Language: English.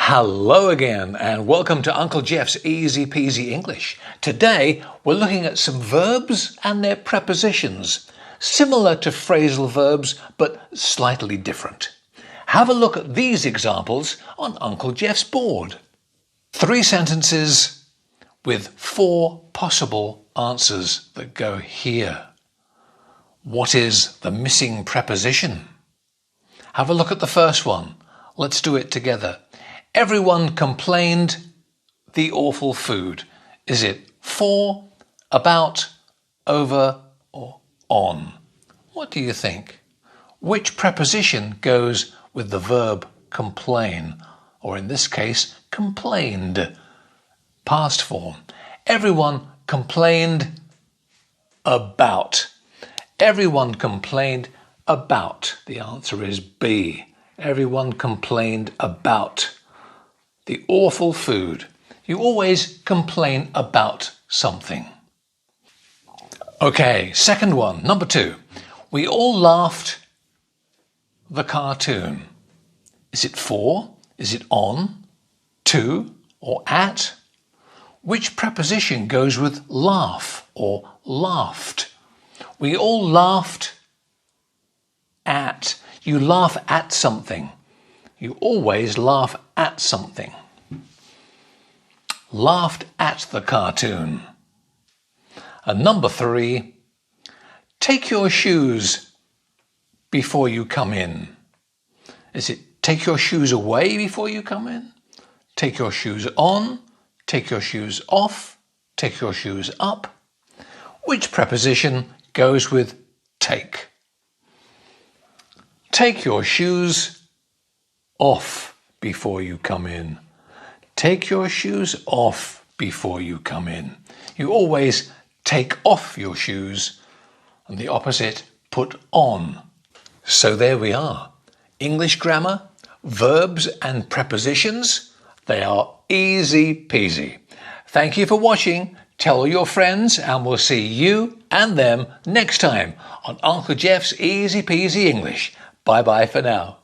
Hello again and welcome to Uncle Geoff's Easy-Peasy English. Today we're looking at some verbs and their prepositions, similar to phrasal verbs but slightly different. Have a look at these examples on Uncle Geoff's board. 3 sentences with 4 possible answers that go here. What is the missing preposition? Have a look at the first one. Let's do it together. Everyone complained the awful food. Is it for, about, over, or on? What do you think? Which preposition goes with the verb complain, or in this case, complained? Past form. Everyone complained about. Everyone complained about. The answer is B. Everyone complained about the awful food. You always complain about something. Okay, second one, number 2. We all laughed the cartoon. Is it for? Is it on? To? Or at? Which preposition goes with laugh or laughed? We all laughed at. You laugh at something. You always laugh at something. Laughed at the cartoon. And number 3, take your shoes before you come in. Is it take your shoes away before you come in? Take your shoes on, take your shoes off, take your shoes up. Which preposition goes with take? Take your shoes off before you come in. Take your shoes off before you come in. You always take off your shoes, and the opposite, put on. So there we are. English grammar, verbs and prepositions, they are easy peasy. Thank you for watching. Tell all your friends, and we'll see you and them next time on Uncle Geoff's Easy Peasy English. Bye-bye for now.